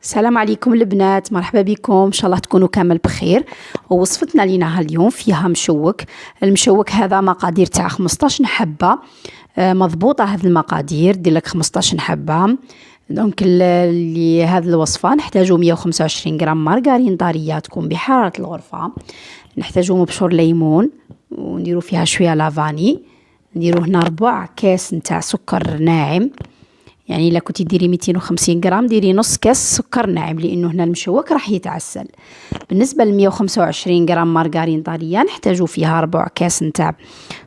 السلام عليكم البنات، مرحبا بكم. ان شاء الله تكونوا كامل بخير. ووصفتنا لينا اليوم فيها مشوك. المشوك هذا مقادير تاع 15 حبه، مضبوطه. هذه المقادير دير لك 15 حبه. دونك لهذه الوصفه نحتاجو 125 غرام مارغرين طريه تكون بحراره الغرفه. نحتاجو مبشور ليمون، ونديرو فيها شويه لافاني. نديرو هنا 4 كاس نتاع سكر ناعم، يعني الا كنتي ديري 250 غرام ديري نص كاس سكر ناعم، لانه هنا المشوك راح يتعسل. بالنسبه ل 125 غرام مارغرين طريه نحتاجو فيها 4 كاس نتاع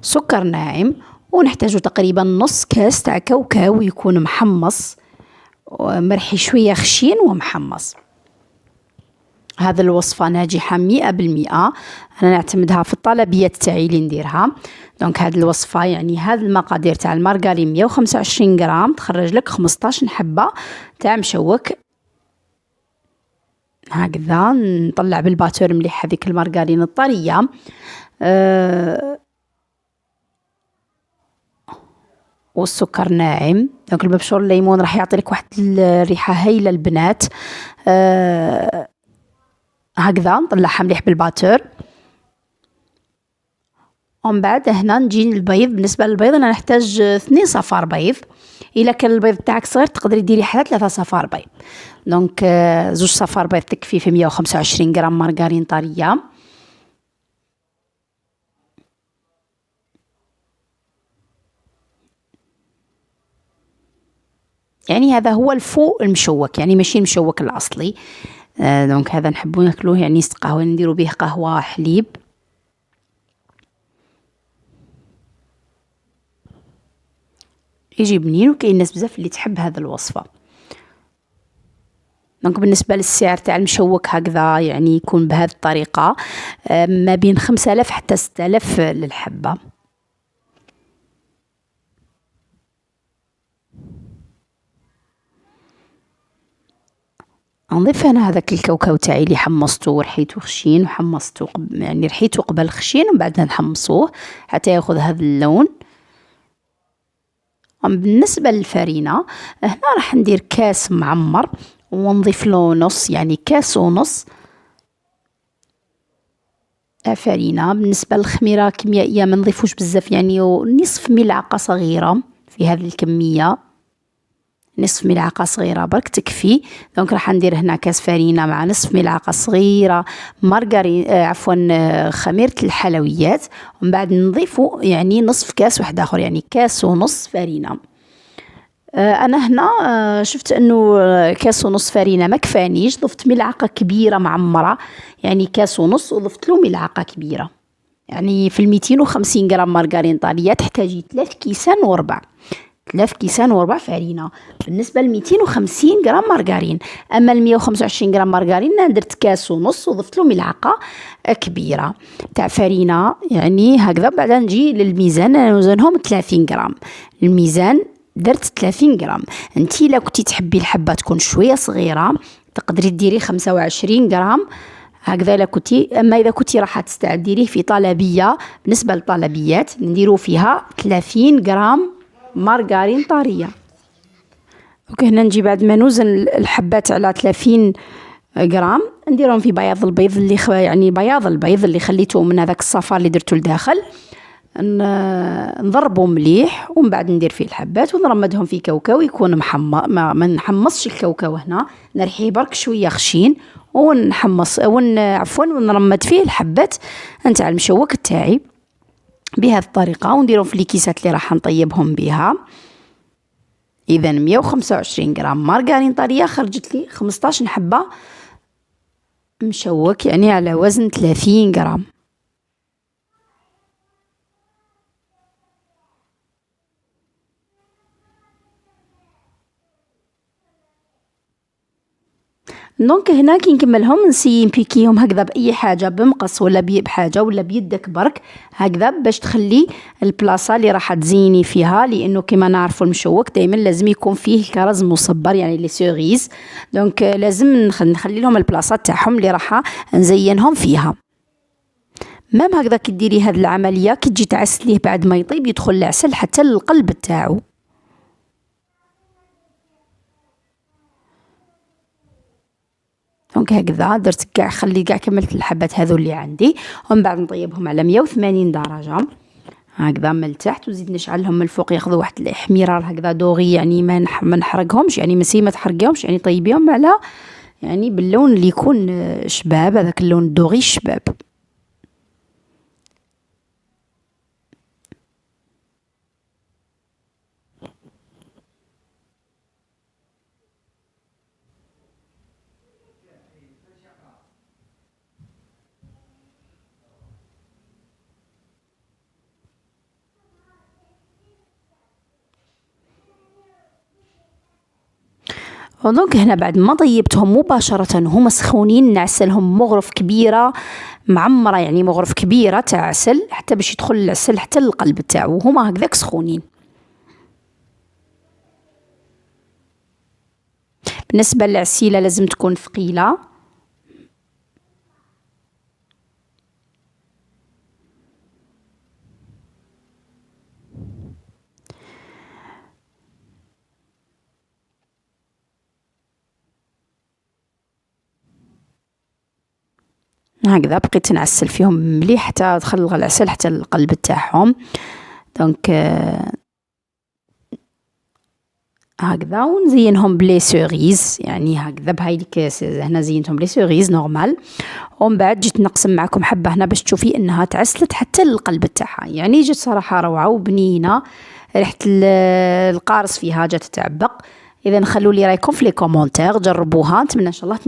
سكر ناعم، ونحتاجو تقريبا نص كاس تاع كاوكاو يكون محمص، مرحي شويه خشين ومحمص. هذه الوصفة ناجحة 100%. أنا نعتمدها في الطلبيات تاعي اللي نديرها. دونك هذه الوصفة يعني هذه المقادير تاع المارغرين 125 غرام تخرج لك 15 حبة تاع مشوك. هكذا نطلع بالباتور مليح هذيك المارغرين الطرية. والسكر ناعم. دونك المبشور الليمون راح يعطي لك واحد الريحة هايلة البنات. هكذا نطلعها مليح بالباتور. ومن بعد هنا نجي للبيض. بالنسبه للبيض انا نحتاج 2 صفار بيض. الا كان البيض تاعك صغير تقدري ديري حتى 3 صفار بيض. دونك 2 صفار بيض تكفي في 125 غرام مارغرين طريه. يعني هذا هو الفو المشوك، يعني ماشي المشوك الاصلي. دونك هذا نحبو ناكلوه يعني قهوه، نديرو به قهوه حليب. يجي بنين، وكاين ناس بزاف اللي تحب هذه الوصفه. دونك بالنسبه للسعر تاع المشوك هكذا يعني يكون بهذه الطريقه، ما بين 5000 حتى 6000 للحبه. نضيف انا هذاك الكاوكاو تاعي اللي حمصته ورحيته خشين، وحمصته يعني رحيته قبل خشين ومن بعد نحمصوه حتى ياخذ هذا اللون. بالنسبه للفرينه هنا راح ندير كاس معمر ونضيف له نص، يعني كاس ونص فرينه. بالنسبه للخميره كيميائيه ما نضيفوش بزاف، يعني نصف ملعقه صغيره في هذه الكميه، نصف ملعقة صغيرة برك تكفي. دونك راح ندير هنا كاس فرينة مع نصف ملعقة صغيرة مارغرين، خميرة الحلويات. ومن بعد نضيفو يعني نصف كاس واحد آخر، يعني كاس ونص فرينة. أنا هنا شفت أنه كاس ونص فرينة ما كفانيش، ضفت ملعقة كبيرة معمرة، يعني كاس ونص وضفت له ملعقة كبيرة. يعني في 250 غرام مارغرين طرية تحتاجي 3 كيسان وربع، 3 كيسان وربع فرينة بالنسبة ل 250 غرام مارغرين. أما ال 125 غرام مارغرين درت كاس ونص وضفت له ملعقة كبيرة تاع فرينة، يعني هكذا. بعد نجي للميزان، أنا نوزنهم 30 غرام. الميزان درت 30 غرام. انتي لو كنتي تحبي الحبة تكون شوية صغيرة تقدري ديري 25 غرام هكذا إلا كنتي. أما إذا كنتي راح تستعديريه في طلبية، بالنسبة للطلبيات نديرو فيها 30 غرام مارغرين طرية. هنا نجي بعد ما نوزن الحبات على 30 غرام نديرهم في بياض البيض اللي يعني بياض البيض اللي خليته من هذاك الصفار اللي درته لداخل، نضربه مليح. ومن بعد ندير فيه الحبات ونرمدهم في كاوكاو يكون محمص. ما نحمصش الكاوكاو هنا، نرحيه برك شويه خشين ونحمص عفوا ونرمد فيه الحبات نتاع المشوك تاعي بهذه الطريقة، ونديرهم في الكيسات اللي راح نطيبهم بها. إذا 125 غرام مارغرين طرية خرجت لي 15 حبة مشوك، يعني على وزن 30 غرام. دونك هنا كي نكملهم نسيي نبيكيهم هكذا باي حاجه، بمقص ولا بحاجه ولا بيدك برك هكذا، باش تخلي البلاصه اللي راح تزيني فيها. لانه كما نعرفوا المشوك دائما لازم يكون فيه الكرز مصبر، يعني لي سيغيز. دونك لازم نخلي لهم البلاصه تاعهم اللي راح نزينهم فيها. مام هكذا كي ديري هذه العمليه كي تجي تعسليه بعد ما يطيب يدخل العسل حتى للقلب تاعو. دونك هكذا درت كاع، خلي كاع كملت الحبات هذو اللي عندي، ومن بعد نطيبهم على 180 درجة هكذا من التحت، وزيد نشعلهم من الفوق ياخذوا واحد الاحمرار هكذا دوغي، يعني ما نحرقهمش، يعني ماشي ما تحرقيهمش، يعني طيبيهم على يعني باللون اللي يكون شباب، هذاك اللون الدوغي الشباب. دونك هنا بعد ما طيبتهم مباشرة وهما سخونين، نعسلهم مغرف كبيرة معمرة، يعني مغرف كبيرة تاع عسل حتى باش يدخل العسل حتى للقلب تاعو وهما هكذاك سخونين. بالنسبة للعسيلة لازم تكون ثقيلة. هكذا بقيت نعسل فيهم مليح حتى دخل العسل حتى القلب تاعهم. دونك هكذا، ونزينهم بلي سوريز، يعني هكذا بهاي الكاس هنا زينتهم بلي سوريز نورمال. ومن بعد جيت نقسم معكم حبة هنا باش تشوفي انها تعسلت حتى القلب تاعها، يعني جات صراحة روعة وبنينة، ريحة القارص فيها جات تعبق. اذا خلوا لي رايكم في لي كومونتير، جربوها، نتمنى ان شاء الله